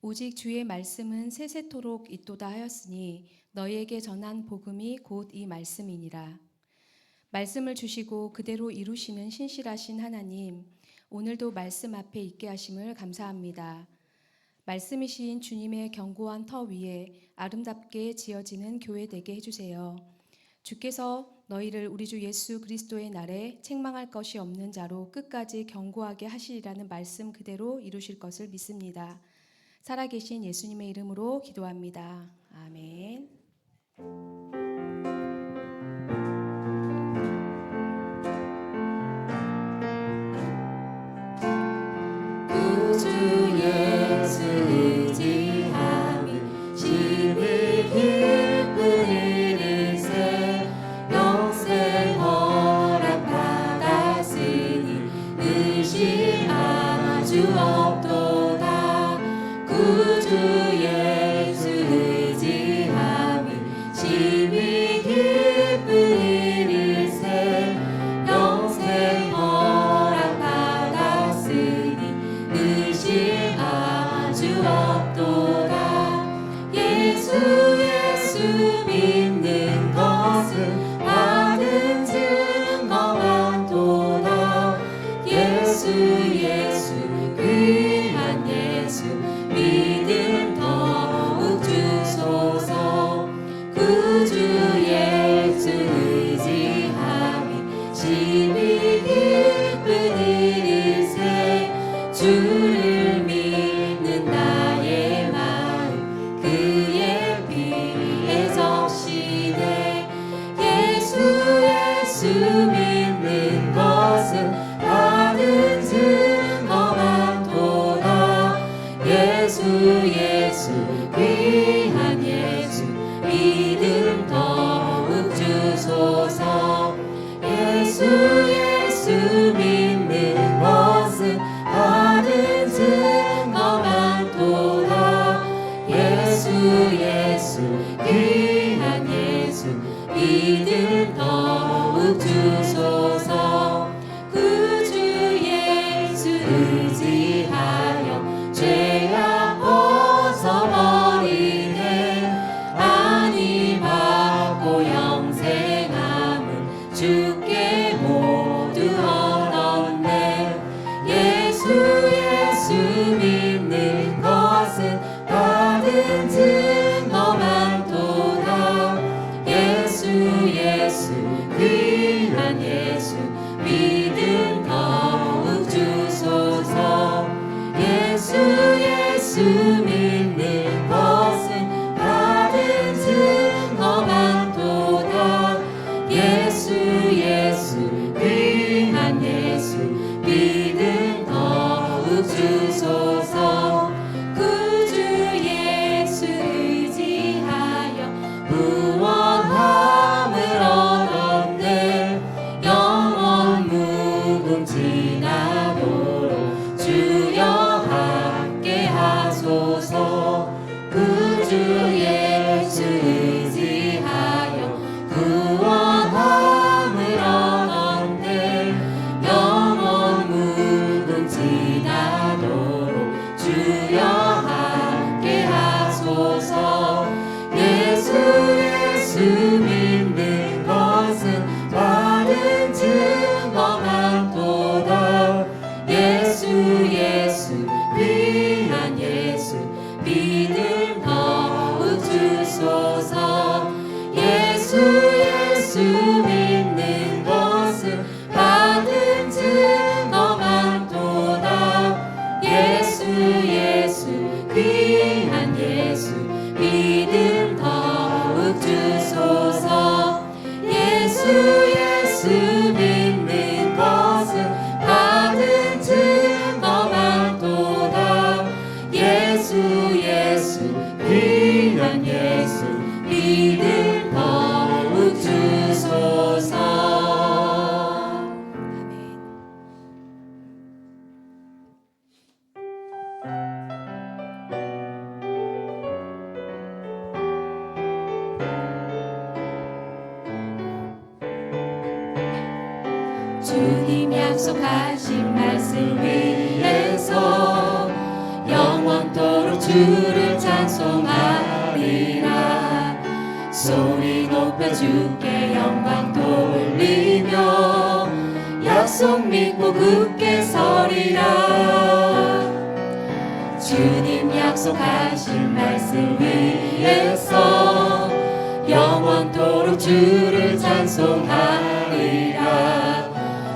오직 주의 말씀은 세세토록 있도다 하였으니 너희에게 전한 복음이 곧 이 말씀이니라. 말씀을 주시고 그대로 이루시는 신실하신 하나님, 오늘도 말씀 앞에 있게 하심을 감사합니다. 말씀이신 주님의 견고한 터 위에 아름답게 지어지는 교회 되게 해주세요. 주께서 너희를 우리 주 예수 그리스도의 날에 책망할 것이 없는 자로 끝까지 견고하게 하시리라는 말씀 그대로 이루실 것을 믿습니다. 살아계신 예수님의 이름으로 기도합니다. 아멘. 구주 예수 의지함이 심히 기쁜 일일세 영생 허락받았으니 의심 아주 없도다. 구주 예수 의지함이 심히 기쁜 일일세 영생 허락받았으니 의심 아주 없도다. 예수 믿는 것은 받은 증거만 도다. 예수 귀한 예수 믿음 더욱 주소서. 구주 예수 의지함이 심히 기쁜 일일세 주를 믿는 나의 마음 그의 피에 적시네. 예수 믿는 것은 받은 증거만 도다. 예수 귀한 예수 믿음 더욱 주소서. 예수 믿는 것은 받은 증거만 도다. 예수 귀한 예수 믿음 더욱 주소서. 구주 예수 의지하여 죄악 벗어버리네. 안위 받고 영생함을 주께 모두 얻었네. 예수 믿는 것은 받은 증거만 도다. 예수 귀한 예수 믿음 더욱 주소서. 예수 믿는 것은 받은 증거만 도다. 예수 귀한 예수 믿음 더욱 주소서. 구주 예수 의지하여 구원함을 얻었네. 영원 무궁지나도록 주여 함께 하소서. 구주 예수 의지하여 구원함을 얻었네. 영원 무궁지나도록 주여 함께 하소서. 예수 믿는 것은 받은 증거만 도다. 예수 귀한 예수 믿음 더욱 주소서. 예수 믿는 것은 받은 증거만 도다. 예수 귀한 예수 믿음 더욱 주소서. 예수 믿는 것은 받은 증거만 도다. 예수 귀한 예수 믿음 더욱 주소서. 주님 약속하신 말씀 위에서 영원토록 주를 찬송하리라. 소리 높여 주께 영광 돌리며 약속 믿고 굳게 서리라. 주님 약속하신 말씀 위에서 영원토록 주를 찬송하리라.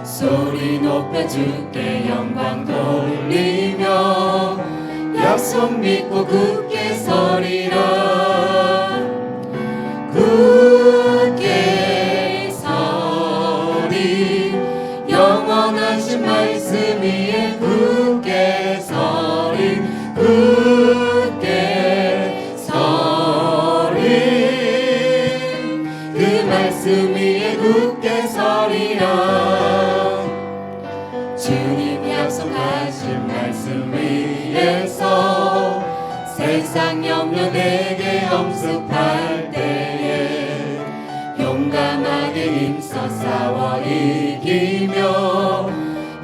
소리 높여 주께 영광 돌리며 약속 믿고 굳게 서리라. 굳게 서리 영원하신 말씀 위에 굳게 서리 굳게 서리 그 말씀 위에 굳게 서리라. 주님 약속하신 말씀 위에서 세상 염려 내게 엄습할 때에 용감하게 힘써 싸워 이기며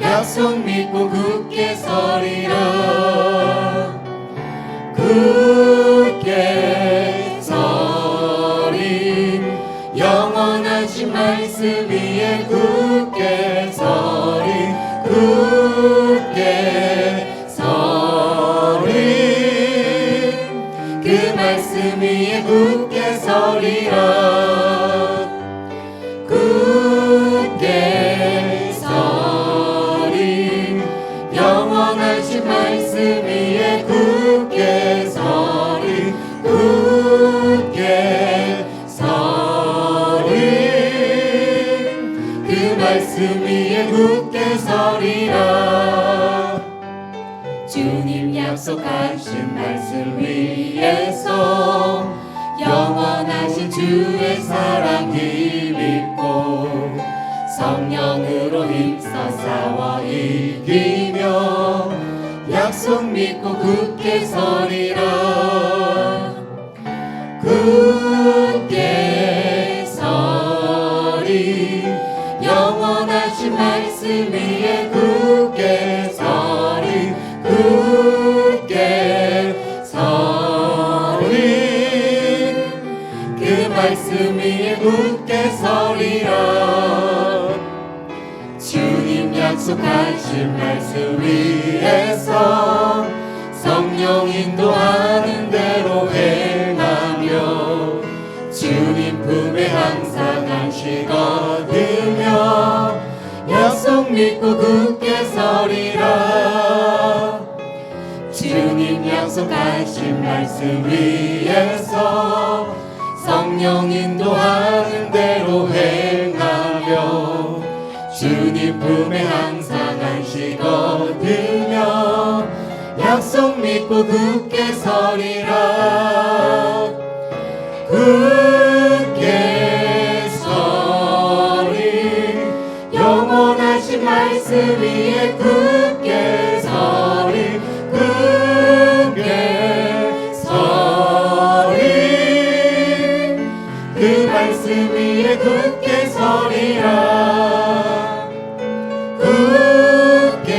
약속 믿고 굳게 서리라. 굳게 서리 영원하신 말씀 위에 굳게 서리 굳게 서리 그 말씀 위에 굳게 서리라. 굳게 서리 영원하신 말씀 위에 굳게 서리 굳게 서리 그 말씀 위에 굳게 서리라. 주님 약속하신 말씀 위에서 영원하신 주의 사랑 힘입고 성령으로 힘써 싸워 이기며 약속 믿고 굳게 서리라. 굳게 서리 영원하신 말씀 위에 굳게 서리 굳게 서리 그 말씀 위에 굳게 서리라. 주님 약속하신 말씀 위에서 성령 인도하는 대로 행하며 주님 품에 항상 안식 얻으며 약속 믿고 굳게 서리라. 주님 약속하신 말씀 위에서 성령 인도하는 대로 행하며 주님 품에 항상 안식 얻으며 약속 믿고 굳게 서리라. 굳게 서리 영원하신 말씀 위에 굳게 서리 굳게 서리 그 말씀 위에 굳게 서리라. 굳게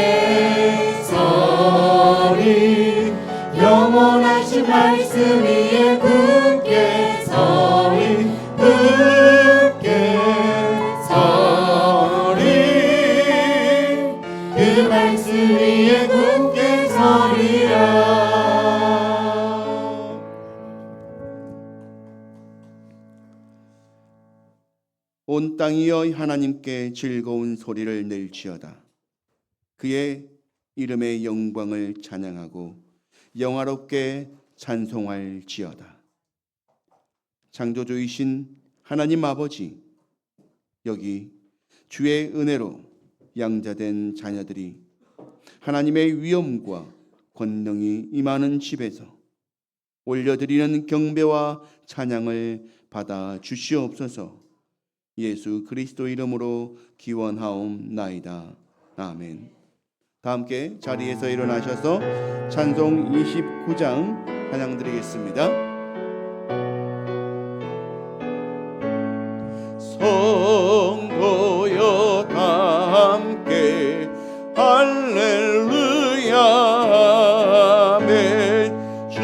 서리 영원하신 말씀 위에 굳게 서리 굳게 서리 그 말씀 위에 굳게 서리라. 온 땅이여 하나님께 즐거운 소리를 낼지어다. 그의 이름의 영광을 찬양하고 영화롭게 찬송할지어다. 창조주이신 하나님 아버지, 여기 주의 은혜로 양자된 자녀들이 하나님의 위엄과 권능이 임하는 집에서 올려드리는 경배와 찬양을 받아 주시옵소서. 예수 그리스도 이름으로 기원하옵나이다. 아멘. 다 함께 자리에서 일어나셔서 찬송 29장 찬양 드리겠습니다. 성도여 다 함께 할렐루야 아멘. 주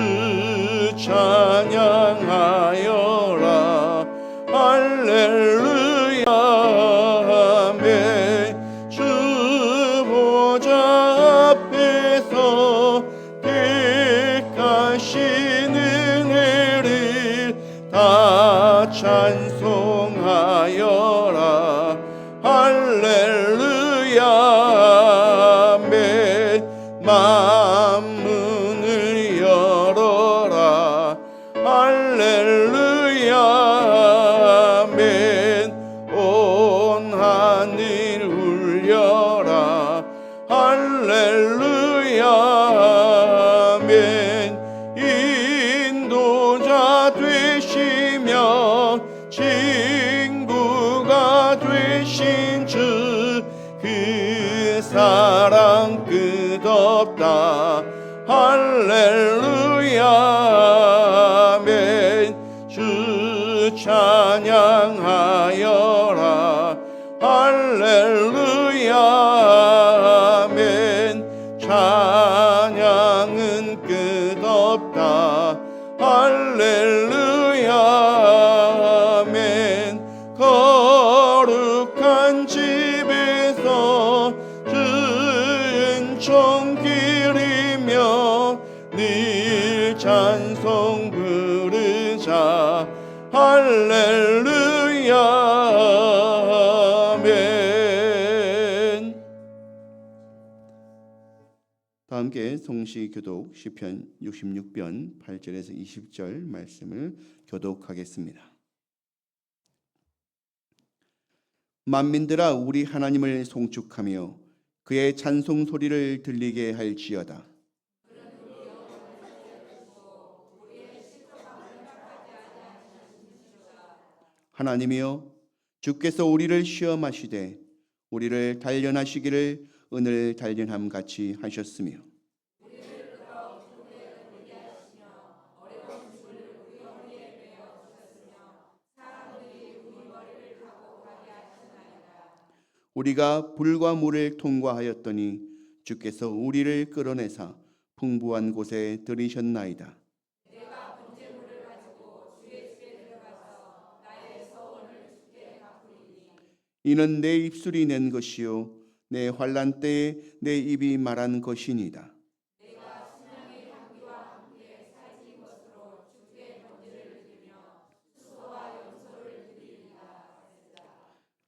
온 하늘 울려라 할렐루야 아멘. 인도자 되시며 친구가 되신 주 그 사랑 끝없다 할렐루야 아멘. 주 찬양하여라 할렐루야 아멘. 찬양은 끝없다 할렐루야 아멘. 거룩한 집에서 은총 기리며 늘 찬송 부르자 할렐루야 아멘. 다 함께 성시교독 시편 66편 8절에서 20절 말씀을 교독하겠습니다. 만민들아 우리 하나님을 송축하며 그의 찬송 소리를 들리게 할지어다. 하나님이여 주께서 우리를 시험하시되 우리를 단련하시기를 은을 단련함 같이 하셨으며 우리가 불과 물을 통과하였더니 주께서 우리를 끌어내사 풍부한 곳에 들이셨나이다. 이는 내 입술이 낸 것이요 내 환난 때에 내 입이 말한 것이니이다.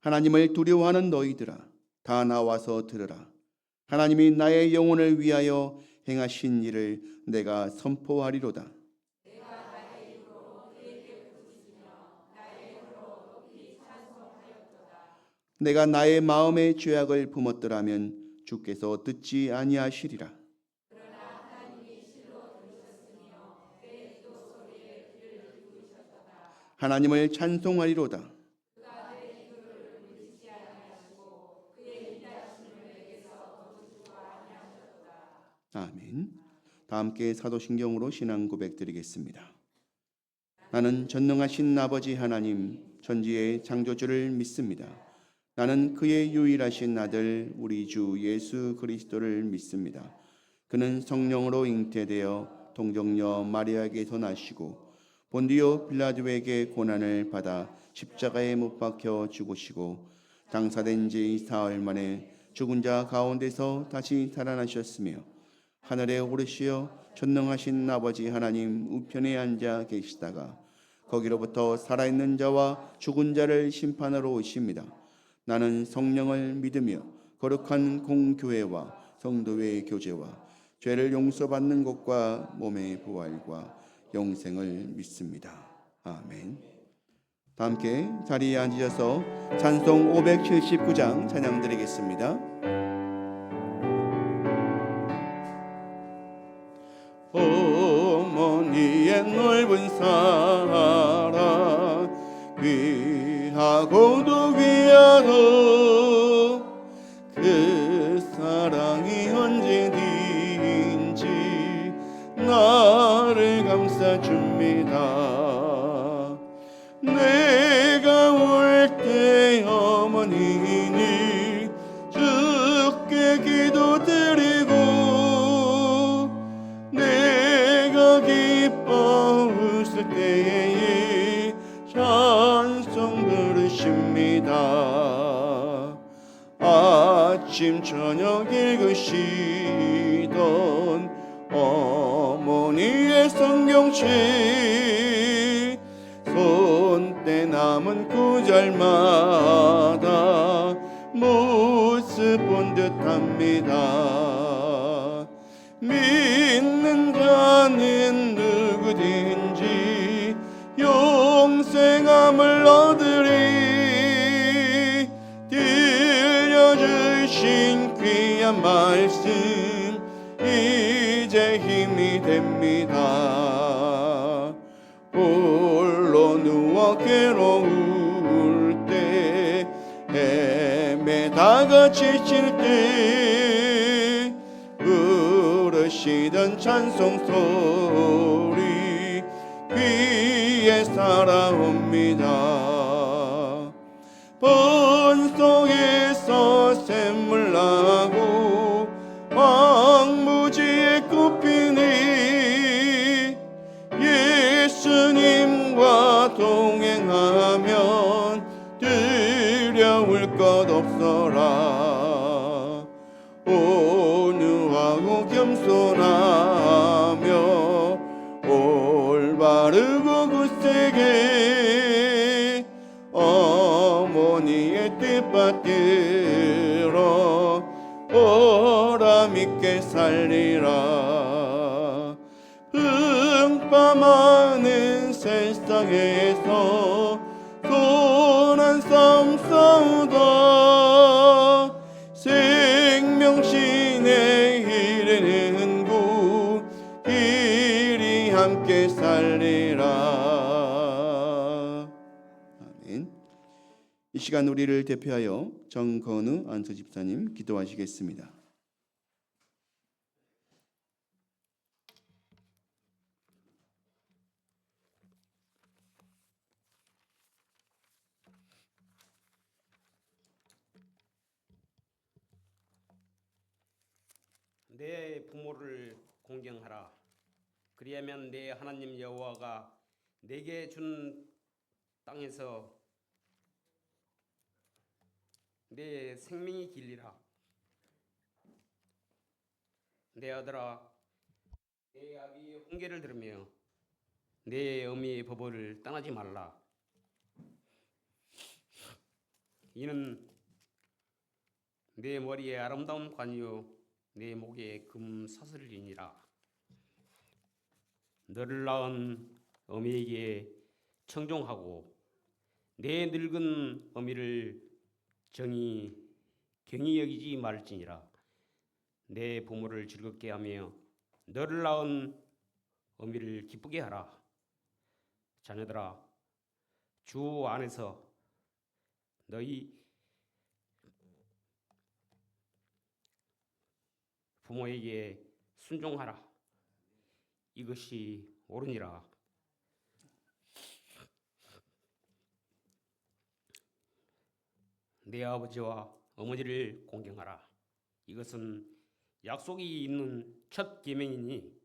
하나님을 두려워하는 너희들아 다 나와서 들으라. 하나님이 나의 영혼을 위하여 행하신 일을 내가 선포하리로다. 내가 나의 마음의 죄악을 품었더라면 주께서 듣지 아니하시리라. 하나님을 찬송하리로다. 아멘. 다 함께 사도신경으로 신앙 고백 드리겠습니다. 나는 전능하신 아버지 하나님 천지의 창조주를 믿습니다. 나는 그의 유일하신 아들 우리 주 예수 그리스도를 믿습니다. 그는 성령으로 잉태되어 동정녀 마리아에게서 나시고 본디오 빌라도에게 고난을 받아 십자가에 못 박혀 죽으시고 장사된 지 사흘 만에 죽은 자 가운데서 다시 살아나셨으며 하늘에 오르시어 전능하신 아버지 하나님 우편에 앉아 계시다가 거기로부터 살아있는 자와 죽은 자를 심판하러 오십니다. 나는 성령을 믿으며 거룩한 공교회와 성도의 교제와 죄를 용서받는 것과 몸의 부활과 영생을 믿습니다. 아멘. 다 함께 자리에 앉으셔서 찬송 579장 찬양 드리겠습니다. 어머니의 넓은 사랑 귀하고도 귀하도 그 사랑이 언제든지 나를 감싸줍니다. 내가 올 때 어머니는 주께 기도드리고 내가 기뻐 웃을 때에 찬송 부르십니다. 아침 저녁 읽으시던 어머니의 성경책 손때 남은 구절마다 모습 본 듯합니다. 믿는 자는 누구든지 영생함을 얻으리. 주신 귀한 말씀 이제 힘이 됩니다. 홀로 누워 괴로울 때 헤매다가 지칠 때 부르시던 찬송 소리 귀에 살아옵니다. 번성에서 샘물 나고 황무지에 꽃피니 예수님과 동행하면 두려울 것 없어라. 온유하고 겸손하며 올바르고 굳세게 어머니의 뜻받들어 보람있게 살리라. 흥밤하는 세상에서 손한 삶 싸우다 생명신의 이르는 곳 길이 함께 살리라. 아멘. 이 시간 우리를 대표하여 정건우 안수 집사님 기도하시겠습니다. 내 부모를 공경하라. 그리하면 내 하나님 여호와가 내게 준 땅에서 내 생명이 길리라. 내 아들아, 내 아비의 훈계를 들으며 내 어미의 법을 떠나지 말라. 이는 내 머리에 아름다운 관이요 내 목에 금 사슬이니라. 너를 낳은 어미에게 청종하고 내 늙은 어미를 경히 여기지 말지니라. 내 부모를 즐겁게 하며 너를 낳은 어미를 기쁘게 하라. 자녀들아, 주 안에서 너희 부모에게 순종하라. 이것이 옳으니라. 내 아버지와 어머니를 공경하라. 이것은 약속이 있는 첫 계명이니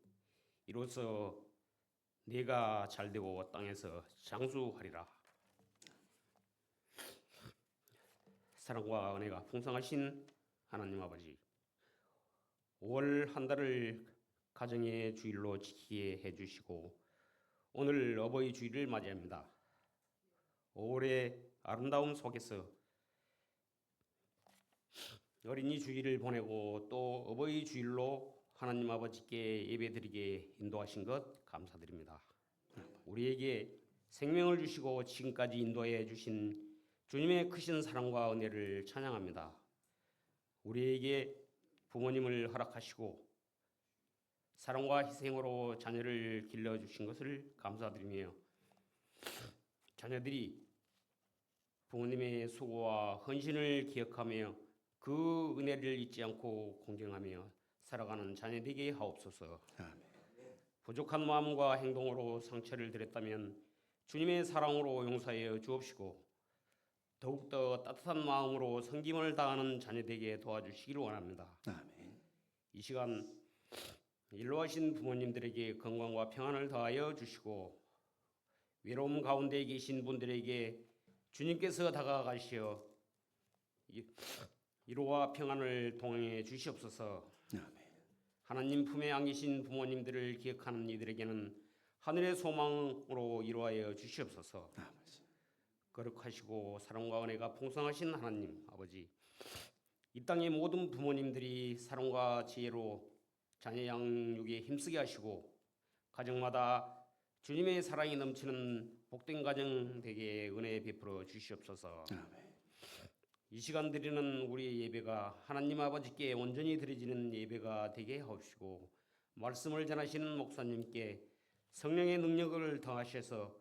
이로써 네가 잘되고 땅에서 장수하리라. 사랑과 은혜가 풍성하신 하나님 아버지, 5월 한 달을 가정의 주일로 지키게 해주시고 오늘 어버이 주일을 맞이합니다. 5월의 아름다움 속에서 어린이 주일을 보내고 또 어버이 주일로 하나님 아버지께 예배드리게 인도하신 것 감사드립니다. 우리에게 생명을 주시고 지금까지 인도해 주신 주님의 크신 사랑과 은혜를 찬양합니다. 우리에게 부모님을 허락하시고 사랑과 희생으로 자녀를 길러주신 것을 감사드리며 자녀들이 부모님의 수고와 헌신을 기억하며 그 은혜를 잊지 않고 공경하며 살아가는 자녀 되게 하옵소서. 부족한 마음과 행동으로 상처를 드렸다면 주님의 사랑으로 용서하여 주옵시고 더욱더 따뜻한 마음으로 섬김을 다하는 자녀 되게 도와주시기를 원합니다. 아멘. 이 시간 일로하신 부모님들에게 건강과 평안을 더하여 주시고 외로움 가운데 계신 분들에게 주님께서 다가가시어 위로와 평안을 동행해 주시옵소서. 아멘. 하나님 품에 안기신 부모님들을 기억하는 이들에게는 하늘의 소망으로 이루하여 주시옵소서. 거룩하시고 사랑과 은혜가 풍성하신 하나님 아버지, 이 땅의 모든 부모님들이 사랑과 지혜로 자녀 양육에 힘쓰게 하시고 가정마다 주님의 사랑이 넘치는 복된 가정 되게 은혜 베풀어 주시옵소서. 아멘. 이 시간 드리는 우리의 예배가 하나님 아버지께 온전히 드려지는 예배가 되게 하옵시고 말씀을 전하시는 목사님께 성령의 능력을 더하셔서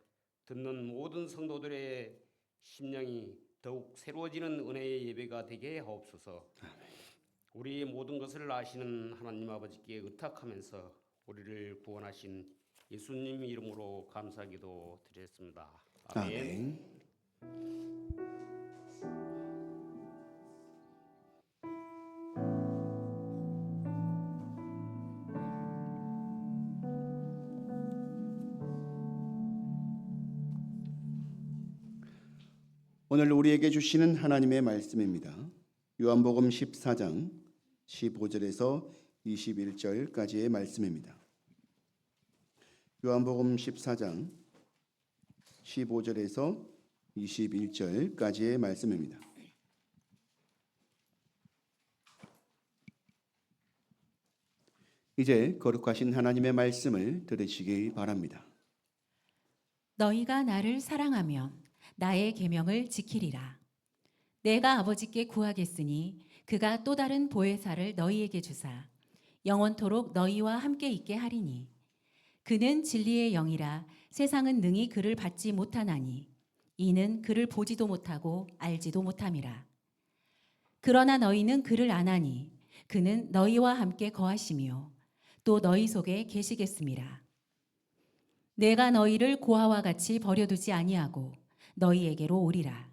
듣는 모든 성도들의 심령이 더욱 새로워지는 은혜의 예배가 되게 하옵소서. 우리 모든 것을 아시는 하나님 아버지께 의탁하면서 우리를 구원하신 예수님 이름으로 감사기도 드렸습니다. 아멘. 아멘. 오늘 우리에게 주시는 하나님의 말씀입니다. 요한복음 14장 15절에서 21절까지의 말씀입니다. 요한복음 14장 15절에서 21절까지의 말씀입니다. 이제 거룩하신 하나님의 말씀을 들으시기 바랍니다. 너희가 나를 사랑하면 나의 계명을 지키리라. 내가 아버지께 구하겠으니 그가 또 다른 보혜사를 너희에게 주사 영원토록 너희와 함께 있게 하리니 그는 진리의 영이라 세상은 능히 그를 받지 못하나니 이는 그를 보지도 못하고 알지도 못함이라. 그러나 너희는 그를 아나니 그는 너희와 함께 거하시며 또 너희 속에 계시겠음이라. 내가 너희를 고아와 같이 버려두지 아니하고 너희에게로 오리라.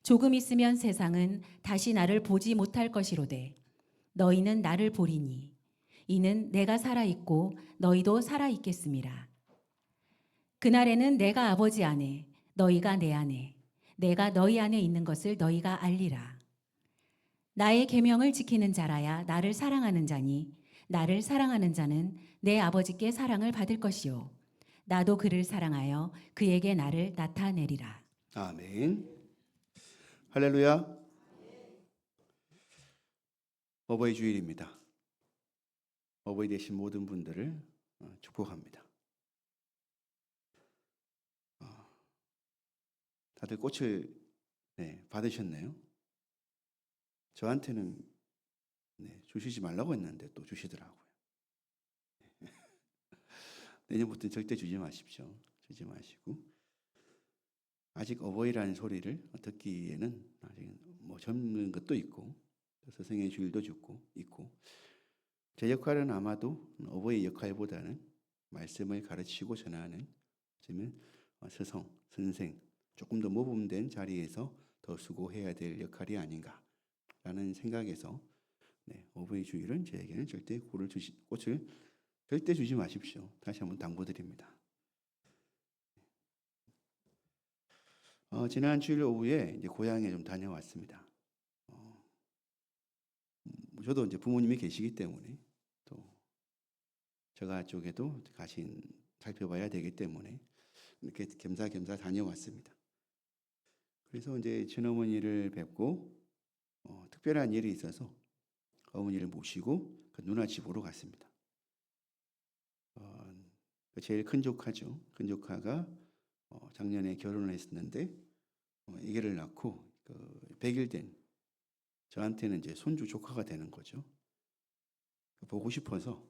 조금 있으면 세상은 다시 나를 보지 못할 것이로되 너희는 나를 보리니 이는 내가 살아있고 너희도 살아있겠음이라. 그날에는 내가 아버지 안에 너희가 내 안에 내가 너희 안에 있는 것을 너희가 알리라. 나의 계명을 지키는 자라야 나를 사랑하는 자니 나를 사랑하는 자는 내 아버지께 사랑을 받을 것이요 나도 그를 사랑하여 그에게 나를 나타내리라. 아멘. 할렐루야. 어버이 주일입니다. 어버이 되신 모든 분들을 축복합니다. 다들 꽃을 받으셨나요? 저한테는 주시지 말라고 했는데 또 주시더라고요. 내년부터는 절대 주지 마십시오. 주지 마시고 아직 어버이라는 소리를 듣기에는 아직 젊은 것도 있고 스승의 주일도 있고 제 역할은 아마도 어버이 역할보다는 말씀을 가르치고 전하는 스승, 선생 조금 더 모범된 자리에서 더 수고해야 될 역할이 아닌가라는 생각에서 어버이 주일은 저에게는 절대 꽃을 절대 주지 마십시오. 다시 한번 당부드립니다. 지난 주일 오후에 이제 고향에 좀 다녀왔습니다. 저도 이제 부모님이 계시기 때문에 또 저가 쪽에도 살펴봐야 되기 때문에 이렇게 겸사겸사 다녀왔습니다. 그래서 이제 친어머니를 뵙고 특별한 일이 있어서 어머니를 모시고 그 누나 집으로 갔습니다. 제일 큰 조카죠. 큰 조카가 작년에 결혼을 했었는데 아기를 낳고 100일 된 저한테는 이제 손주 조카가 되는 거죠. 보고 싶어서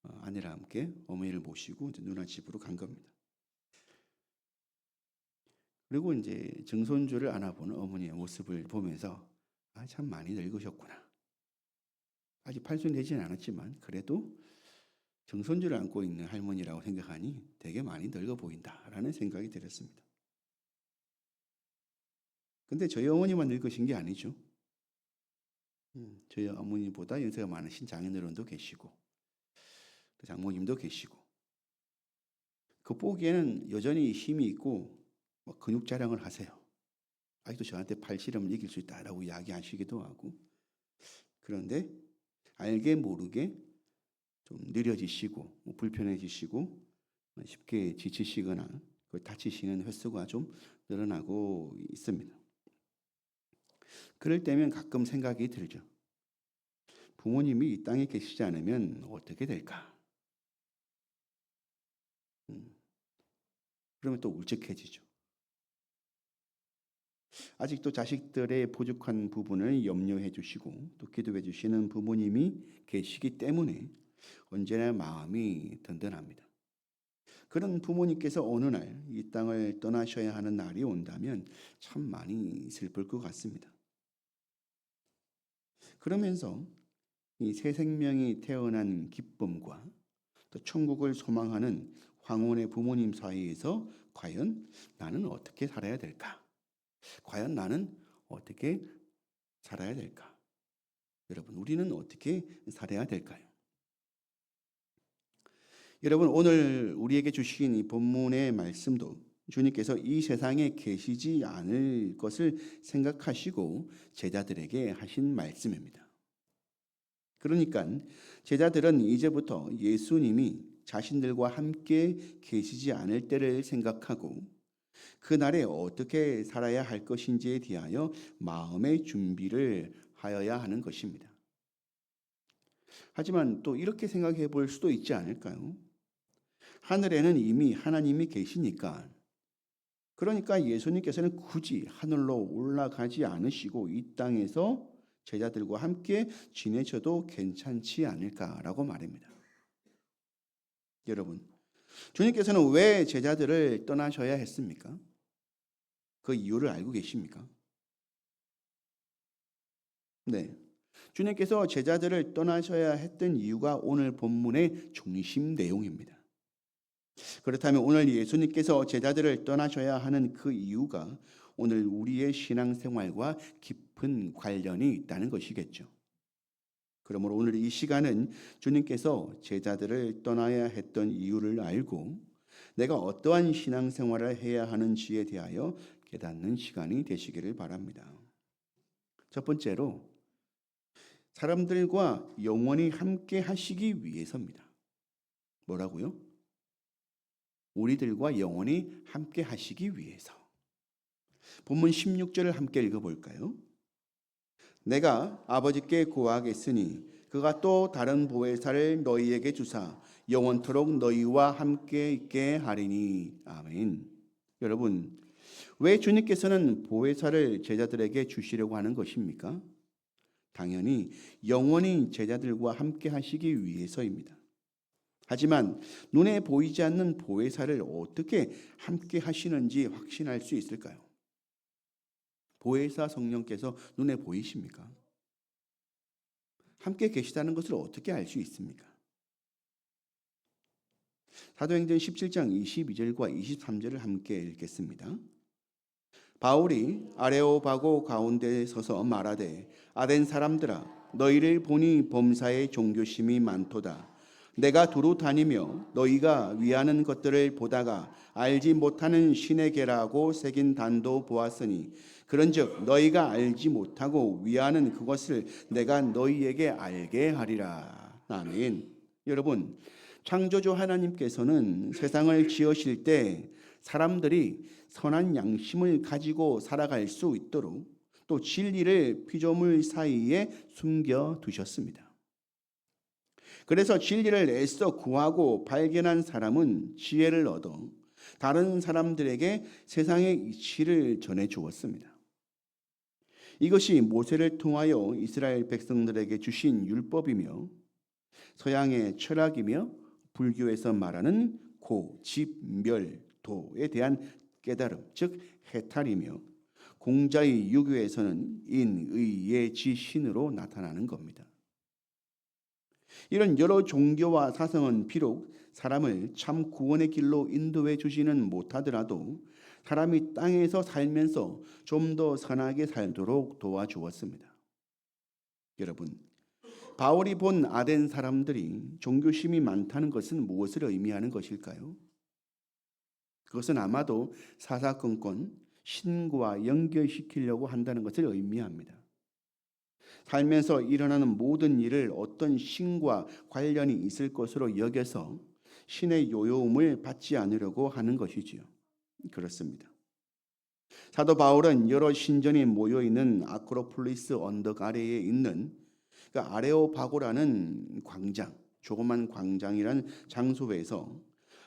아내랑 함께 어머니를 모시고 이제 누나 집으로 간 겁니다. 그리고 이제 증손주를 안아보는 어머니의 모습을 보면서 참 많이 늙으셨구나. 아직 팔순 되지는 않았지만 그래도 증손주를 안고 있는 할머니라고 생각하니 되게 많이 늙어 보인다라는 생각이 들었습니다. 근데 저희 어머니만 늙으신 게 아니죠. 저희 어머니보다 연세가 많으신 장인어른도 계시고 또 장모님도 계시고 겉보기에는 여전히 힘이 있고 근육 자랑을 하세요. 아직도 저한테 팔 시름을 이길 수 있다라고 이야기하시기도 하고 그런데 알게 모르게 좀 느려지시고 불편해지시고 쉽게 지치시거나 다치시는 횟수가 좀 늘어나고 있습니다. 그럴 때면 가끔 생각이 들죠. 부모님이 이 땅에 계시지 않으면 어떻게 될까? 그러면 또 울적해지죠. 아직도 자식들의 부족한 부분을 염려해 주시고 또 기도해 주시는 부모님이 계시기 때문에 언제나 마음이 든든합니다. 그런 부모님께서 어느 날 이 땅을 떠나셔야 하는 날이 온다면 참 많이 슬플 것 같습니다. 그러면서 이 새 생명이 태어난 기쁨과 또 천국을 소망하는 황혼의 부모님 사이에서 과연 나는 어떻게 살아야 될까? 과연 나는 어떻게 살아야 될까? 여러분, 우리는 어떻게 살아야 될까요? 여러분, 오늘 우리에게 주신 이 본문의 말씀도 주님께서 이 세상에 계시지 않을 것을 생각하시고 제자들에게 하신 말씀입니다. 그러니까 제자들은 이제부터 예수님이 자신들과 함께 계시지 않을 때를 생각하고 그날에 어떻게 살아야 할 것인지에 대하여 마음의 준비를 하여야 하는 것입니다. 하지만 또 이렇게 생각해 볼 수도 있지 않을까요? 하늘에는 이미 하나님이 계시니까, 그러니까 예수님께서는 굳이 하늘로 올라가지 않으시고 이 땅에서 제자들과 함께 지내셔도 괜찮지 않을까라고 말입니다. 여러분, 주님께서는 왜 제자들을 떠나셔야 했습니까? 그 이유를 알고 계십니까? 네. 주님께서 제자들을 떠나셔야 했던 이유가 오늘 본문의 중심 내용입니다. 그렇다면 오늘 예수님께서 제자들을 떠나셔야 하는 그 이유가 오늘 우리의 신앙생활과 깊은 관련이 있다는 것이겠죠. 그러므로 오늘 이 시간은 주님께서 제자들을 떠나야 했던 이유를 알고 내가 어떠한 신앙생활을 해야 하는지에 대하여 깨닫는 시간이 되시기를 바랍니다. 첫 번째로 사람들과 영원히 함께 하시기 위해서입니다. 뭐라고요? 우리들과 영원히 함께 하시기 위해서. 본문 16절을 함께 읽어볼까요? 내가 아버지께 구하겠으니 그가 또 다른 보혜사를 너희에게 주사 영원토록 너희와 함께 있게 하리니. 아멘. 여러분, 왜 주님께서는 보혜사를 제자들에게 주시려고 하는 것입니까? 당연히 영원히 제자들과 함께 하시기 위해서입니다. 하지만 눈에 보이지 않는 보혜사를 어떻게 함께 하시는지 확신할 수 있을까요? 보혜사 성령께서 눈에 보이십니까? 함께 계시다는 것을 어떻게 알 수 있습니까? 사도행전 17장 22절과 23절을 함께 읽겠습니다. 바울이 아레오바고 가운데 서서 말하되 아덴 사람들아 너희를 보니 범사에 종교심이 많도다. 내가 두루 다니며 너희가 위하는 것들을 보다가 알지 못하는 신의 계라고 새긴 단도 보았으니 그런즉 너희가 알지 못하고 위하는 그것을 내가 너희에게 알게 하리라. 아멘. 여러분, 창조주 하나님께서는 세상을 지으실 때 사람들이 선한 양심을 가지고 살아갈 수 있도록 또 진리를 피조물 사이에 숨겨 두셨습니다. 그래서 진리를 애써 구하고 발견한 사람은 지혜를 얻어 다른 사람들에게 세상의 이치를 전해 주었습니다. 이것이 모세를 통하여 이스라엘 백성들에게 주신 율법이며 서양의 철학이며 불교에서 말하는 고, 집, 멸, 도에 대한 깨달음, 즉 해탈이며 공자의 유교에서는 인, 의, 예, 지, 신으로 나타나는 겁니다. 이런 여러 종교와 사상은 비록 사람을 참 구원의 길로 인도해 주지는 못하더라도 사람이 땅에서 살면서 좀 더 선하게 살도록 도와주었습니다. 여러분, 바울이 본 아덴 사람들이 종교심이 많다는 것은 무엇을 의미하는 것일까요? 그것은 아마도 사사건건 신과 연결시키려고 한다는 것을 의미합니다. 살면서 일어나는 모든 일을 어떤 신과 관련이 있을 것으로 여겨서 신의 요요움을 받지 않으려고 하는 것이지요. 그렇습니다. 사도 바울은 여러 신전이 모여있는 아크로폴리스 언덕 아래에 있는 아레오바고라는 광장, 조그만 광장이라는 장소에서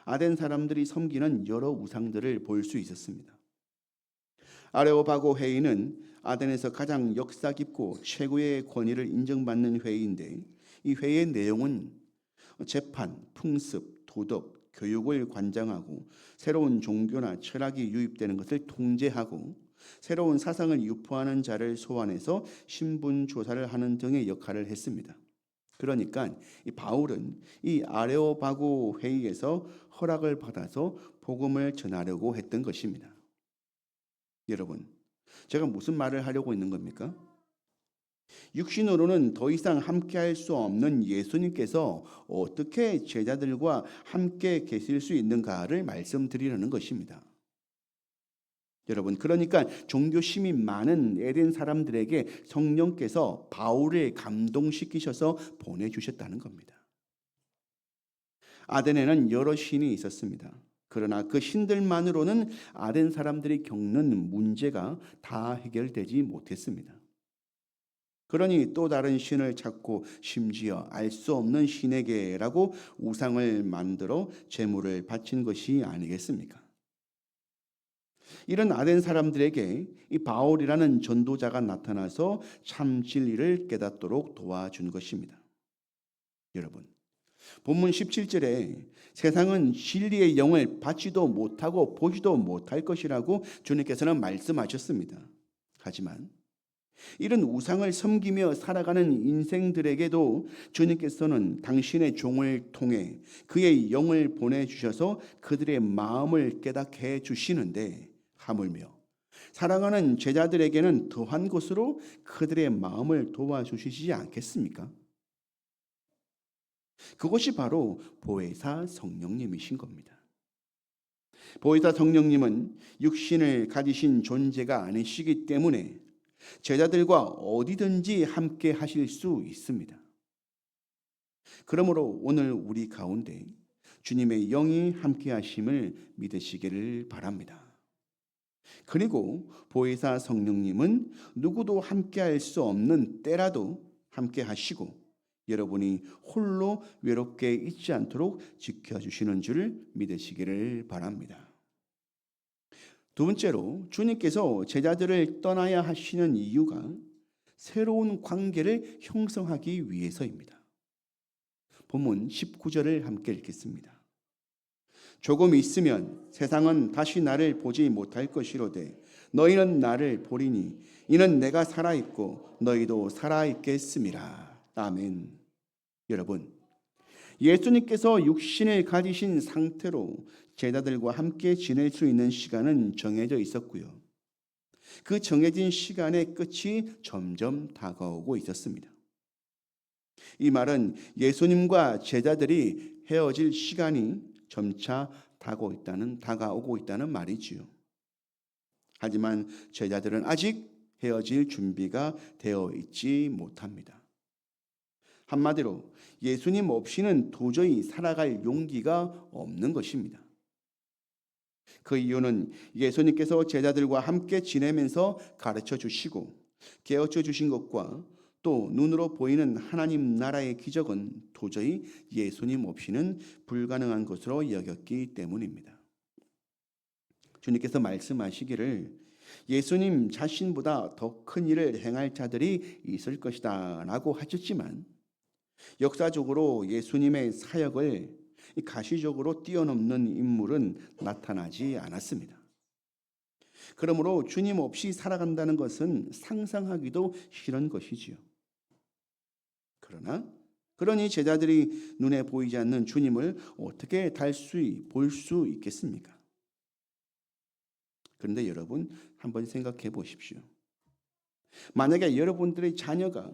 아덴 사람들이 섬기는 여러 우상들을 볼 수 있었습니다. 아레오바고 회의는 아덴에서 가장 역사 깊고 최고의 권위를 인정받는 회의인데, 이 회의의 내용은 재판, 풍습, 도덕, 교육을 관장하고 새로운 종교나 철학이 유입되는 것을 통제하고 새로운 사상을 유포하는 자를 소환해서 신분 조사를 하는 등의 역할을 했습니다. 그러니까 이 바울은 이 아레오바고 회의에서 허락을 받아서 복음을 전하려고 했던 것입니다. 여러분, 제가 무슨 말을 하려고 있는 겁니까? 육신으로는 더 이상 함께할 수 없는 예수님께서 어떻게 제자들과 함께 계실 수 있는가를 말씀드리려는 것입니다. 여러분, 그러니까 종교심이 많은 에덴 사람들에게 성령께서 바울을 감동시키셔서 보내주셨다는 겁니다. 아덴에는 여러 신이 있었습니다. 그러나 그 신들만으로는 아덴 사람들이 겪는 문제가 다 해결되지 못했습니다. 그러니 또 다른 신을 찾고 심지어 알 수 없는 신에게라고 우상을 만들어 제물을 바친 것이 아니겠습니까? 이런 아덴 사람들에게 이 바울이라는 전도자가 나타나서 참 진리를 깨닫도록 도와준 것입니다. 여러분, 본문 17절에 세상은 진리의 영을 받지도 못하고 보지도 못할 것이라고 주님께서는 말씀하셨습니다. 하지만 이런 우상을 섬기며 살아가는 인생들에게도 주님께서는 당신의 종을 통해 그의 영을 보내주셔서 그들의 마음을 깨닫게 해주시는데, 하물며 사랑하는 제자들에게는 더한 것으로 그들의 마음을 도와주시지 않겠습니까? 그것이 바로 보혜사 성령님이신 겁니다. 보혜사 성령님은 육신을 가지신 존재가 아니시기 때문에 제자들과 어디든지 함께 하실 수 있습니다. 그러므로 오늘 우리 가운데 주님의 영이 함께 하심을 믿으시기를 바랍니다. 그리고 보혜사 성령님은 누구도 함께 할 수 없는 때라도 함께 하시고 여러분이 홀로 외롭게 있지 않도록 지켜주시는 줄 믿으시기를 바랍니다. 두 번째로, 주님께서 제자들을 떠나야 하시는 이유가 새로운 관계를 형성하기 위해서입니다. 본문 19절을 함께 읽겠습니다. 조금 있으면 세상은 다시 나를 보지 못할 것이로되 너희는 나를 보리니 이는 내가 살아있고 너희도 살아있겠음이라. 아멘. 여러분, 예수님께서 육신을 가지신 상태로 제자들과 함께 지낼 수 있는 시간은 정해져 있었고요. 그 정해진 시간의 끝이 점점 다가오고 있었습니다. 이 말은 예수님과 제자들이 헤어질 시간이 점차 다가오고 있다는 말이지요. 하지만 제자들은 아직 헤어질 준비가 되어 있지 못합니다. 한마디로 예수님 없이는 도저히 살아갈 용기가 없는 것입니다. 그 이유는 예수님께서 제자들과 함께 지내면서 가르쳐 주시고 깨우쳐 주신 것과 또 눈으로 보이는 하나님 나라의 기적은 도저히 예수님 없이는 불가능한 것으로 여겼기 때문입니다. 주님께서 말씀하시기를 예수님 자신보다 더 큰 일을 행할 자들이 있을 것이다 라고 하셨지만 역사적으로 예수님의 사역을 가시적으로 뛰어넘는 인물은 나타나지 않았습니다. 그러므로 주님 없이 살아간다는 것은 상상하기도 싫은 것이지요. 그러니 제자들이 눈에 보이지 않는 주님을 어떻게 달수히 볼 수 있겠습니까? 그런데 여러분, 한번 생각해 보십시오. 만약에 여러분들의 자녀가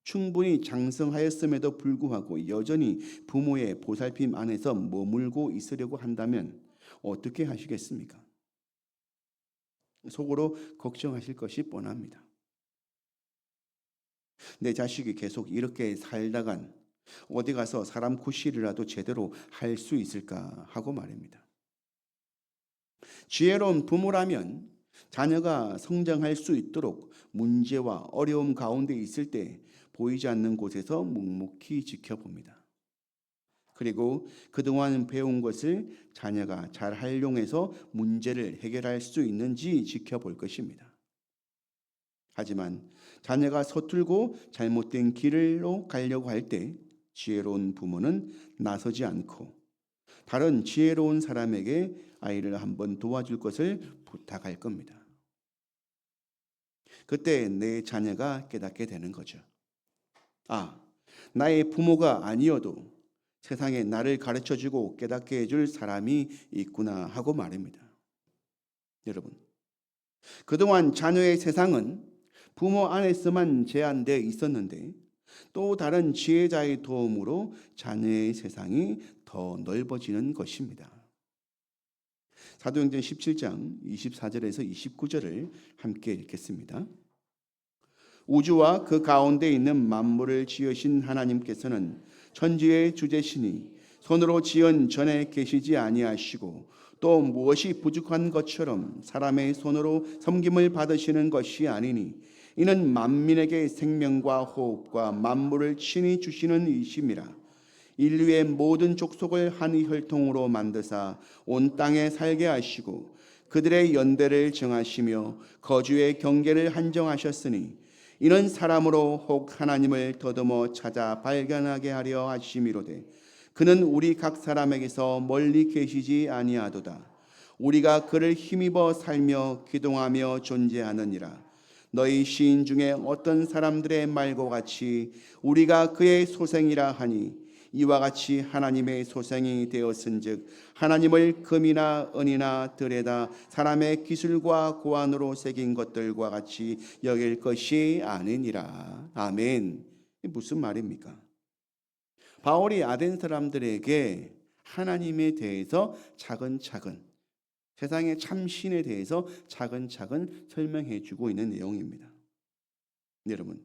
충분히 장성하였음에도 불구하고 여전히 부모의 보살핌 안에서 머물고 있으려고 한다면 어떻게 하시겠습니까? 속으로 걱정하실 것이 뻔합니다. 내 자식이 계속 이렇게 살다간 어디 가서 사람 구실이라도 제대로 할 수 있을까 하고 말입니다. 지혜로운 부모라면 자녀가 성장할 수 있도록 문제와 어려움 가운데 있을 때 보이지 않는 곳에서 묵묵히 지켜봅니다. 그리고 그동안 배운 것을 자녀가 잘 활용해서 문제를 해결할 수 있는지 지켜볼 것입니다. 하지만 자녀가 서툴고 잘못된 길로 가려고 할 때 지혜로운 부모는 나서지 않고 다른 지혜로운 사람에게 아이를 한번 도와줄 것을 부탁할 겁니다. 그때 내 자녀가 깨닫게 되는 거죠. 아, 나의 부모가 아니어도 세상에 나를 가르쳐주고 깨닫게 해줄 사람이 있구나 하고 말입니다. 여러분, 그동안 자녀의 세상은 부모 안에서만 제한되어 있었는데 또 다른 지혜자의 도움으로 자녀의 세상이 더 넓어지는 것입니다. 사도행전 17장 24절에서 29절을 함께 읽겠습니다. 우주와 그 가운데 있는 만물을 지으신 하나님께서는 천지의 주제시니 손으로 지은 전에 계시지 아니하시고 또 무엇이 부족한 것처럼 사람의 손으로 섬김을 받으시는 것이 아니니 이는 만민에게 생명과 호흡과 만물을 친히 주시는 이심이라. 인류의 모든 족속을 한 혈통으로 만드사 온 땅에 살게 하시고 그들의 연대를 정하시며 거주의 경계를 한정하셨으니 이는 사람으로 혹 하나님을 더듬어 찾아 발견하게 하려 하심이로되 그는 우리 각 사람에게서 멀리 계시지 아니하도다. 우리가 그를 힘입어 살며 기동하며 존재하느니라. 너희 시인 중에 어떤 사람들의 말과 같이 우리가 그의 소생이라 하니 이와 같이 하나님의 소생이 되었은즉 하나님을 금이나 은이나 들에다 사람의 기술과 고안으로 새긴 것들과 같이 여길 것이 아니니라. 아멘. 무슨 말입니까? 바울이 아덴 사람들에게 하나님에 대해서 차근차근 세상의 참신에 대해서 차근차근 설명해 주고 있는 내용입니다. 여러분,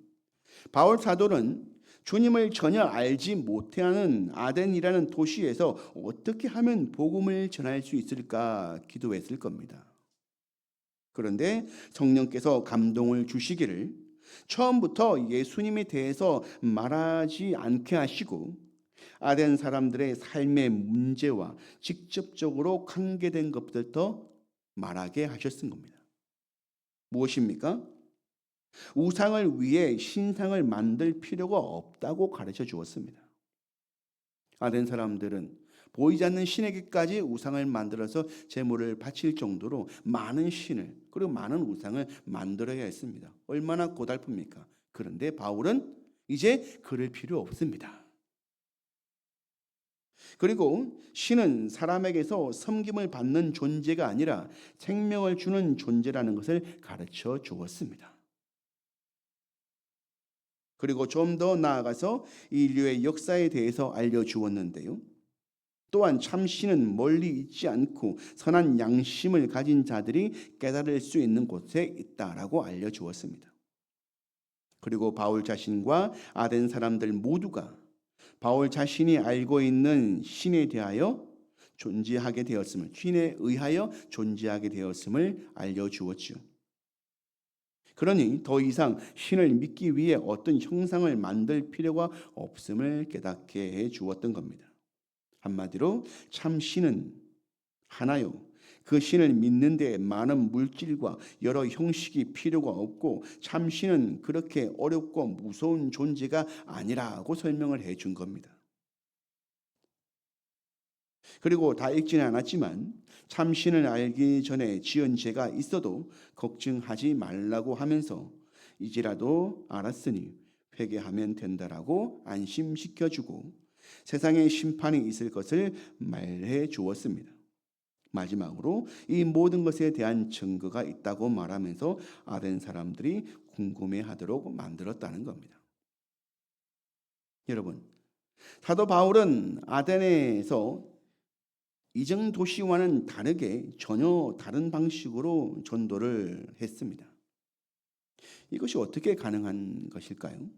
바울 사도는 주님을 전혀 알지 못하는 아덴이라는 도시에서 어떻게 하면 복음을 전할 수 있을까 기도했을 겁니다. 그런데 성령께서 감동을 주시기를 처음부터 예수님에 대해서 말하지 않게 하시고 아덴 사람들의 삶의 문제와 직접적으로 관계된 것부터 말하게 하셨은 겁니다. 무엇입니까? 우상을 위해 신상을 만들 필요가 없다고 가르쳐 주었습니다. 아덴 사람들은 보이지 않는 신에게까지 우상을 만들어서 제물을 바칠 정도로 많은 신을 그리고 많은 우상을 만들어야 했습니다. 얼마나 고달픕니까? 그런데 바울은 이제 그럴 필요 없습니다. 그리고 신은 사람에게서 섬김을 받는 존재가 아니라 생명을 주는 존재라는 것을 가르쳐 주었습니다. 그리고 좀 더 나아가서 인류의 역사에 대해서 알려주었는데요. 또한 참신은 멀리 있지 않고 선한 양심을 가진 자들이 깨달을 수 있는 곳에 있다라고 알려주었습니다. 그리고 바울 자신과 아덴 사람들 모두가 바울 자신이 알고 있는 신에 대하여 존재하게 되었음을, 신에 의하여 존재하게 되었음을 알려주었죠. 그러니 더 이상 신을 믿기 위해 어떤 형상을 만들 필요가 없음을 깨닫게 해 주었던 겁니다. 한마디로 참 신은 하나요. 그 신을 믿는 데 많은 물질과 여러 형식이 필요가 없고 참 신은 그렇게 어렵고 무서운 존재가 아니라고 설명을 해 준 겁니다. 그리고 다 읽지는 않았지만 참신을 알기 전에 지은 죄가 있어도 걱정하지 말라고 하면서 이제라도 알았으니 회개하면 된다라고 안심시켜주고 세상에 심판이 있을 것을 말해 주었습니다. 마지막으로 이 모든 것에 대한 증거가 있다고 말하면서 아덴 사람들이 궁금해하도록 만들었다는 겁니다. 여러분, 사도 바울은 아덴에서 이전 도시와는 다르게 전혀 다른 방식으로 전도를 했습니다. 이것이 어떻게 가능한 것일까요?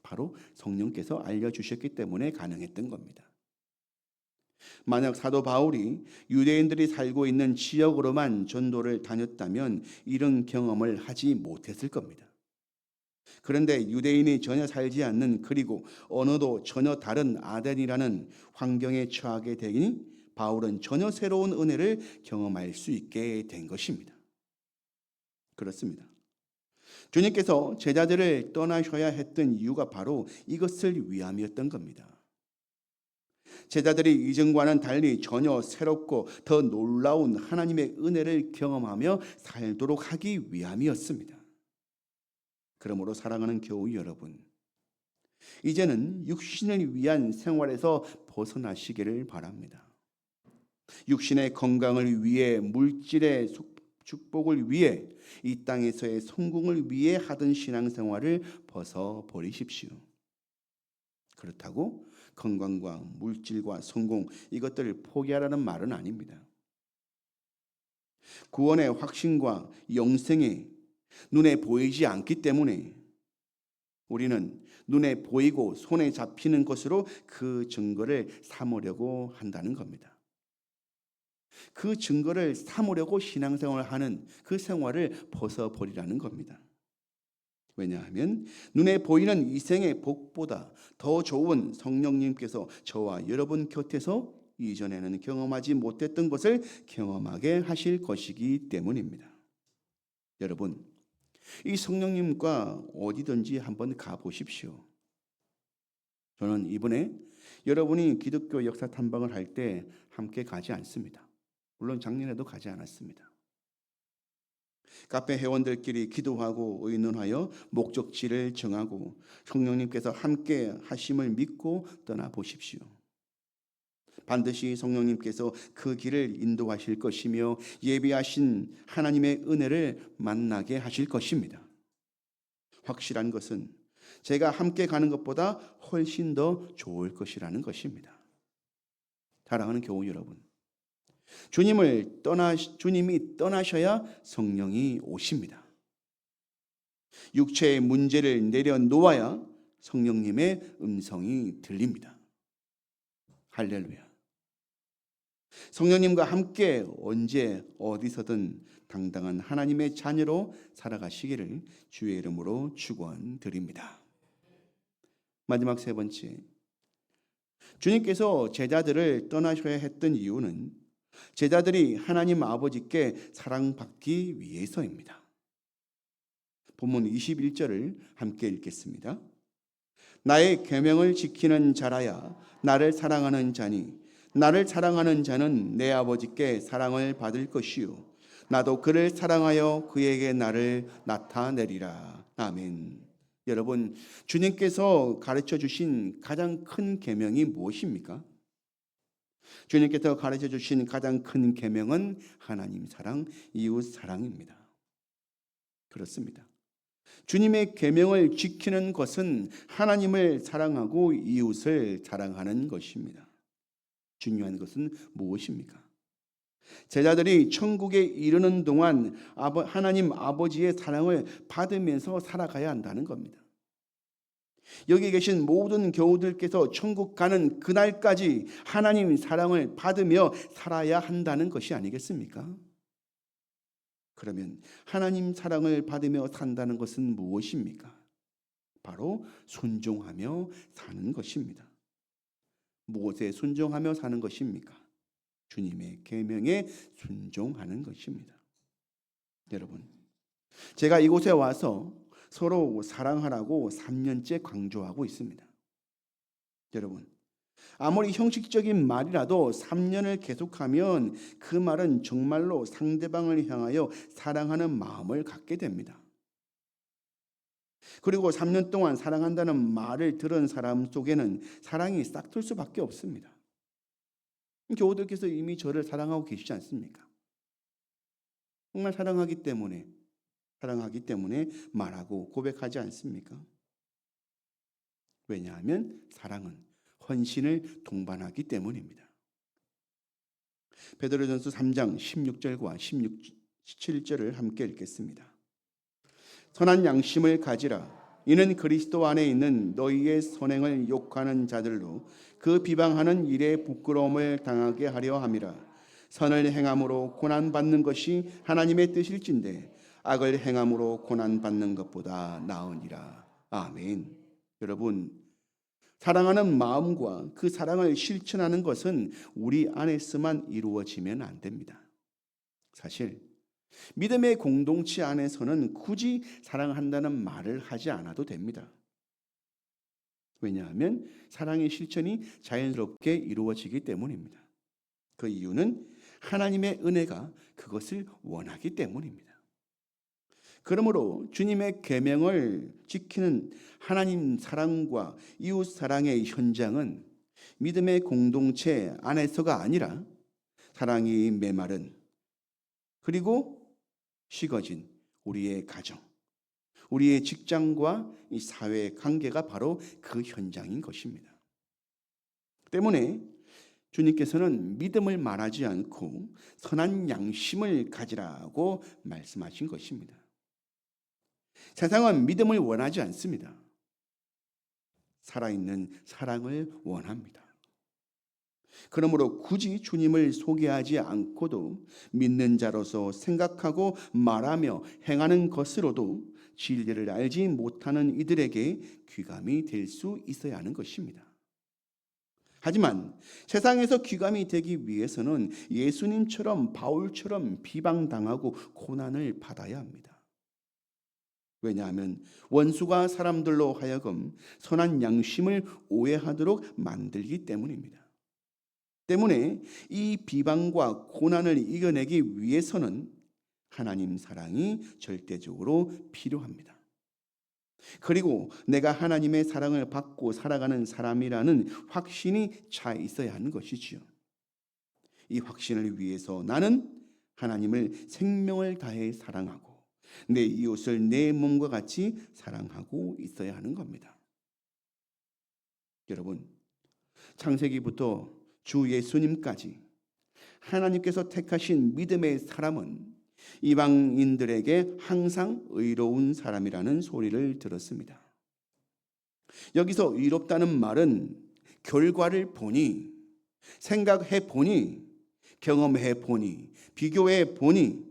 바로 성령께서 알려주셨기 때문에 가능했던 겁니다. 만약 사도 바울이 유대인들이 살고 있는 지역으로만 전도를 다녔다면 이런 경험을 하지 못했을 겁니다. 그런데 유대인이 전혀 살지 않는, 그리고 언어도 전혀 다른 아덴이라는 환경에 처하게 되니 바울은 전혀 새로운 은혜를 경험할 수 있게 된 것입니다. 그렇습니다. 주님께서 제자들을 떠나셔야 했던 이유가 바로 이것을 위함이었던 겁니다. 제자들이 이전과는 달리 전혀 새롭고 더 놀라운 하나님의 은혜를 경험하며 살도록 하기 위함이었습니다. 그러므로 사랑하는 교우 여러분, 이제는 육신을 위한 생활에서 벗어나시기를 바랍니다. 육신의 건강을 위해, 물질의 축복을 위해, 이 땅에서의 성공을 위해 하던 신앙생활을 벗어버리십시오. 그렇다고 건강과 물질과 성공, 이것들을 포기하라는 말은 아닙니다. 구원의 확신과 영생이 눈에 보이지 않기 때문에 우리는 눈에 보이고 손에 잡히는 것으로 그 증거를 삼으려고 한다는 겁니다. 그 증거를 삼으려고 신앙생활을 하는 그 생활을 벗어버리라는 겁니다. 왜냐하면 눈에 보이는 이생의 복보다 더 좋은 성령님께서 저와 여러분 곁에서 이전에는 경험하지 못했던 것을 경험하게 하실 것이기 때문입니다. 여러분, 이 성령님과 어디든지 한번 가보십시오. 저는 이번에 여러분이 기독교 역사 탐방을 할 때 함께 가지 않습니다. 물론 작년에도 가지 않았습니다. 카페 회원들끼리 기도하고 의논하여 목적지를 정하고 성령님께서 함께 하심을 믿고 떠나보십시오. 반드시 성령님께서 그 길을 인도하실 것이며 예비하신 하나님의 은혜를 만나게 하실 것입니다. 확실한 것은 제가 함께 가는 것보다 훨씬 더 좋을 것이라는 것입니다. 사랑하는 교우 여러분, 주님이 떠나셔야 성령이 오십니다. 육체의 문제를 내려놓아야 성령님의 음성이 들립니다. 할렐루야. 성령님과 함께 언제 어디서든 당당한 하나님의 자녀로 살아가시기를 주의 이름으로 축원드립니다. 마지막 세 번째, 주님께서 제자들을 떠나셔야 했던 이유는 제자들이 하나님 아버지께 사랑받기 위해서입니다. 본문 21절을 함께 읽겠습니다. 나의 계명을 지키는 자라야 나를 사랑하는 자니 나를 사랑하는 자는 내 아버지께 사랑을 받을 것이요 나도 그를 사랑하여 그에게 나를 나타내리라. 아멘. 여러분, 주님께서 가르쳐 주신 가장 큰 계명이 무엇입니까? 주님께서 가르쳐 주신 가장 큰 계명은 하나님 사랑, 이웃 사랑입니다. 그렇습니다. 주님의 계명을 지키는 것은 하나님을 사랑하고 이웃을 사랑하는 것입니다. 중요한 것은 무엇입니까? 제자들이 천국에 이르는 동안 하나님 아버지의 사랑을 받으면서 살아가야 한다는 겁니다. 여기 계신 모든 교우들께서 천국 가는 그날까지 하나님 사랑을 받으며 살아야 한다는 것이 아니겠습니까? 그러면 하나님 사랑을 받으며 산다는 것은 무엇입니까? 바로 순종하며 사는 것입니다. 무엇에 순종하며 사는 것입니까? 주님의 계명에 순종하는 것입니다. 여러분, 제가 이곳에 와서 서로 사랑하라고 3년째 강조하고 있습니다. 여러분, 아무리 형식적인 말이라도 3년을 계속하면 그 말은 정말로 상대방을 향하여 사랑하는 마음을 갖게 됩니다. 그리고 3년 동안 사랑한다는 말을 들은 사람 속에는 사랑이 싹틀 수밖에 없습니다. 교우들께서 이미 저를 사랑하고 계시지 않습니까? 정말 사랑하기 때문에 말하고 고백하지 않습니까? 왜냐하면 사랑은 헌신을 동반하기 때문입니다. 베드로전서 3장 16절과 17절을 함께 읽겠습니다. 선한 양심을 가지라. 이는 그리스도 안에 있는 너희의 선행을 욕하는 자들로 그 비방하는 일에 부끄러움을 당하게 하려 함이라. 선을 행함으로 고난받는 것이 하나님의 뜻일진데 악을 행함으로 고난받는 것보다 나으니라. 아멘. 여러분, 사랑하는 마음과 그 사랑을 실천하는 것은 우리 안에서만 이루어지면 안 됩니다. 사실 믿음의 공동체 안에서는 굳이 사랑한다는 말을 하지 않아도 됩니다. 왜냐하면 사랑의 실천이 자연스럽게 이루어지기 때문입니다. 그 이유는 하나님의 은혜가 그것을 원하기 때문입니다. 그러므로 주님의 계명을 지키는 하나님 사랑과 이웃 사랑의 현장은 믿음의 공동체 안에서가 아니라 사랑이 메마른 그리고 식어진 우리의 가정, 우리의 직장과 이 사회 관계가 바로 그 현장인 것입니다. 때문에 주님께서는 믿음을 말하지 않고 선한 양심을 가지라고 말씀하신 것입니다. 세상은 믿음을 원하지 않습니다. 살아있는 사랑을 원합니다. 그러므로 굳이 주님을 소개하지 않고도 믿는 자로서 생각하고 말하며 행하는 것으로도 진리를 알지 못하는 이들에게 귀감이 될 수 있어야 하는 것입니다. 하지만 세상에서 귀감이 되기 위해서는 예수님처럼 바울처럼 비방당하고 고난을 받아야 합니다. 왜냐하면 원수가 사람들로 하여금 선한 양심을 오해하도록 만들기 때문입니다. 때문에 이 비방과 고난을 이겨내기 위해서는 하나님 사랑이 절대적으로 필요합니다. 그리고 내가 하나님의 사랑을 받고 살아가는 사람이라는 확신이 차 있어야 하는 것이지요. 이 확신을 위해서 나는 하나님을 생명을 다해 사랑하고 내 이웃을 내 몸과 같이 사랑하고 있어야 하는 겁니다. 여러분, 창세기부터 주 예수님까지 하나님께서 택하신 믿음의 사람은 이방인들에게 항상 의로운 사람이라는 소리를 들었습니다. 여기서 의롭다는 말은 결과를 보니, 생각해 보니, 경험해 보니, 비교해 보니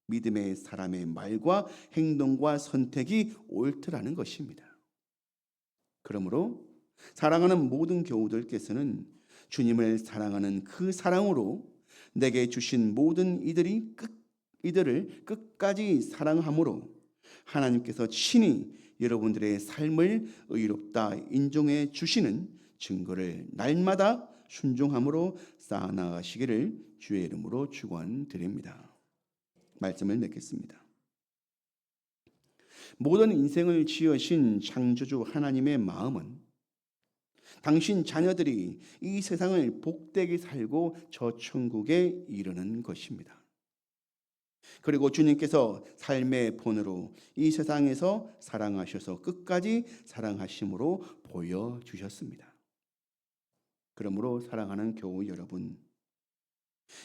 믿음의 사람의 말과 행동과 선택이 옳더라는 것입니다. 그러므로 사랑하는 모든 교우들께서는 주님을 사랑하는 그 사랑으로 내게 주신 모든 이들을 끝까지 사랑함으로 하나님께서 친히 여러분들의 삶을 의롭다 인정해 주시는 증거를 날마다 순종함으로 쌓아나가시기를 주의 이름으로 축원드립니다. 말씀을 맺겠습니다. 모든 인생을 지으신 창조주 하나님의 마음은 당신 자녀들이 이 세상을 복되게 살고 저 천국에 이르는 것입니다. 그리고 주님께서 삶의 본으로 이 세상에서 사랑하셔서 끝까지 사랑하심으로 보여주셨습니다. 그러므로 사랑하는 교우 여러분,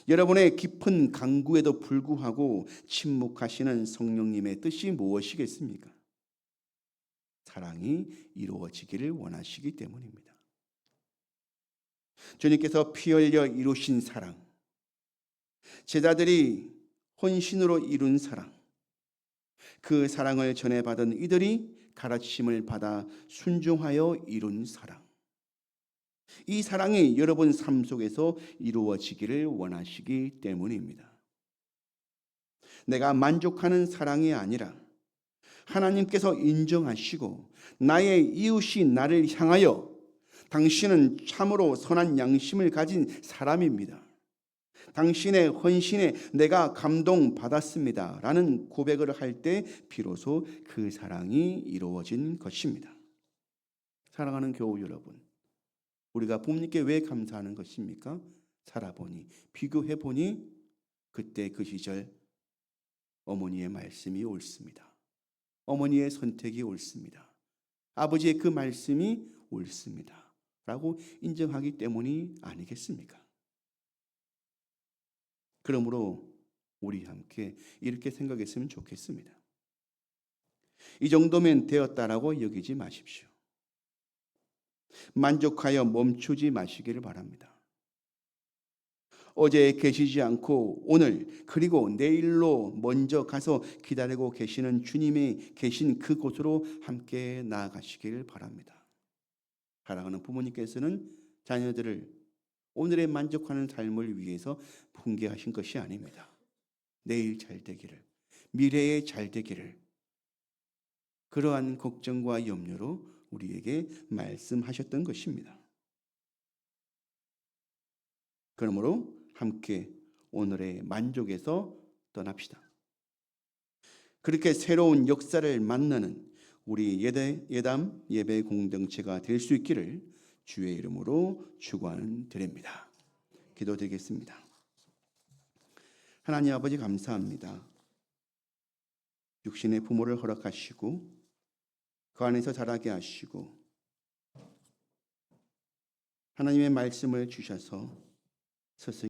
여러분의 깊은 간구에도 불구하고 침묵하시는 성령님의 뜻이 무엇이겠습니까? 사랑이 이루어지기를 원하시기 때문입니다. 주님께서 피 흘려 이루신 사랑, 제자들이 헌신으로 이룬 사랑, 그 사랑을 전해받은 이들이 가르침을 받아 순종하여 이룬 사랑, 이 사랑이 여러분 삶 속에서 이루어지기를 원하시기 때문입니다. 내가 만족하는 사랑이 아니라 하나님께서 인정하시고 나의 이웃이 나를 향하여 당신은 참으로 선한 양심을 가진 사람입니다. 당신의 헌신에 내가 감동받았습니다. 라는 고백을 할 때 비로소 그 사랑이 이루어진 것입니다. 사랑하는 교우 여러분, 우리가 부모님께 왜 감사하는 것입니까? 살아보니, 비교해보니 그때 그 시절 어머니의 말씀이 옳습니다. 어머니의 선택이 옳습니다. 아버지의 그 말씀이 옳습니다. 라고 인정하기 때문이 아니겠습니까? 그러므로 우리 함께 이렇게 생각했으면 좋겠습니다. 이 정도면 되었다라고 여기지 마십시오. 만족하여 멈추지 마시기를 바랍니다. 어제 계시지 않고 오늘 그리고 내일로 먼저 가서 기다리고 계시는 주님이 계신 그곳으로 함께 나아가시길 바랍니다. 사랑하는 부모님께서는 자녀들을 오늘에 만족하는 삶을 위해서 훈계하신 것이 아닙니다. 내일 잘 되기를, 미래에 잘 되기를, 그러한 걱정과 염려로 우리에게 말씀하셨던 것입니다. 그러므로 함께 오늘의 만족에서 떠납시다. 그렇게 새로운 역사를 만나는 우리 예담 예배 공동체가 될 수 있기를 주의 이름으로 축원드립니다. 기도드리겠습니다. 하나님 아버지 감사합니다. 육신의 부모를 허락하시고 그 안에서 자라게 하시고 하나님의 말씀을 주셔서 스승